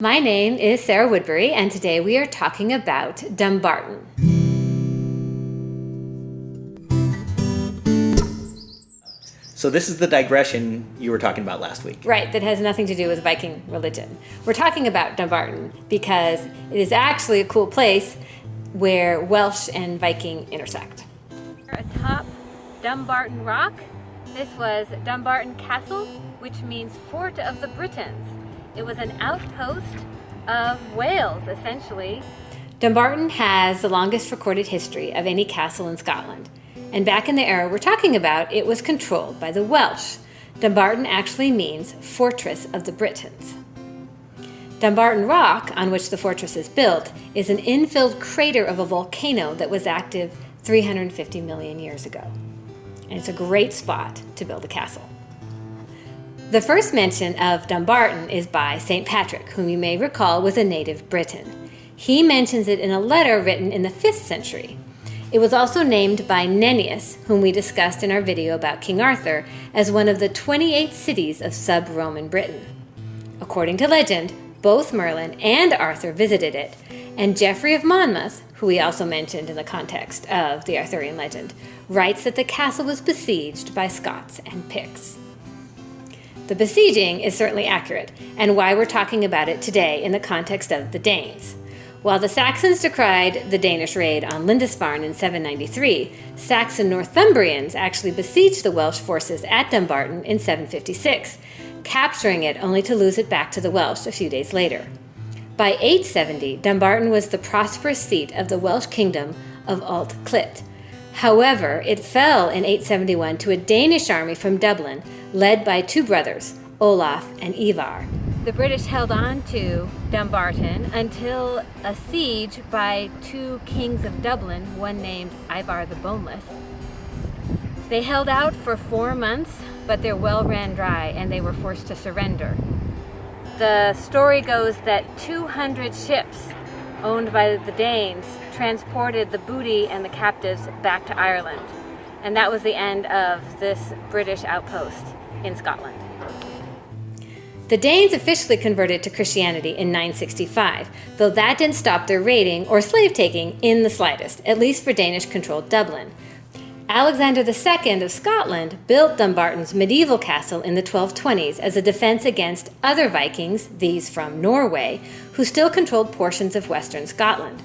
My name is Sarah Woodbury, and today we are talking about Dumbarton. So this is the digression you were talking about last week. Right, that has nothing to do with Viking religion. We're talking about Dumbarton because it is actually a cool place where Welsh and Viking intersect. Atop Dumbarton Rock, this was Dumbarton Castle, which means Fort of the Britons. It was an outpost of Wales, essentially. Dumbarton has the longest recorded history of any castle in Scotland. And back in the era we're talking about, it was controlled by the Welsh. Dumbarton actually means Fortress of the Britons. Dumbarton Rock, on which the fortress is built, is an infilled crater of a volcano that was active 350 million years ago. And it's a great spot to build a castle. The first mention of Dumbarton is by St. Patrick, whom you may recall was a native Briton. He mentions it in a letter written in the 5th century. It was also named by Nennius, whom we discussed in our video about King Arthur, as one of the 28 cities of sub-Roman Britain. According to legend, both Merlin and Arthur visited it, and Geoffrey of Monmouth, who we also mentioned in the context of the Arthurian legend, writes that the castle was besieged by Scots and Picts. The besieging is certainly accurate, and why we're talking about it today in the context of the Danes. While the Saxons decried the Danish raid on Lindisfarne in 793, Saxon Northumbrians actually besieged the Welsh forces at Dumbarton in 756, capturing it only to lose it back to the Welsh a few days later. By 870, Dumbarton was the prosperous seat of the Welsh kingdom of Alt Clit. However, it fell in 871 to a Danish army from Dublin, led by two brothers, Olaf and Ivar. The British held on to Dumbarton until a siege by two kings of Dublin, one named Ivar the Boneless. They held out for 4 months, but their well ran dry and they were forced to surrender. The story goes that 200 ships owned by the Danes transported the booty and the captives back to Ireland. And that was the end of this British outpost in Scotland. The Danes officially converted to Christianity in 965, though that didn't stop their raiding or slave-taking in the slightest, at least for Danish-controlled Dublin. Alexander II of Scotland built Dumbarton's medieval castle in the 1220s as a defense against other Vikings, these from Norway, who still controlled portions of western Scotland.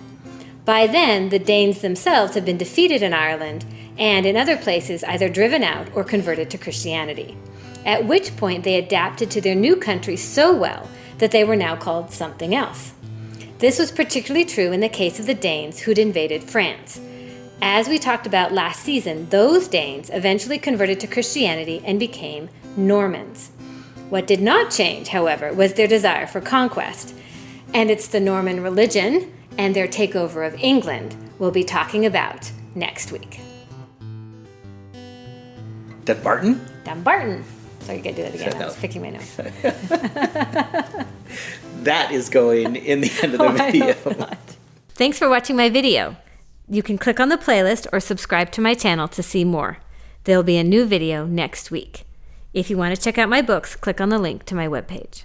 By then, the Danes themselves had been defeated in Ireland and in other places either driven out or converted to Christianity, at which point they adapted to their new country so well that they were now called something else. This was particularly true in the case of the Danes who'd invaded France. As we talked about last season, those Danes eventually converted to Christianity and became Normans. What did not change, however, was their desire for conquest. And it's the Norman religion and their takeover of England we'll be talking about next week. Dumbarton? Dumbarton. Sorry, you gotta do that again. I was picking my nose. That is going in the end of the video. Thanks for watching my video. You can click on the playlist or subscribe to my channel to see more. There'll be a new video next week. If you want to check out my books, click on the link to my webpage.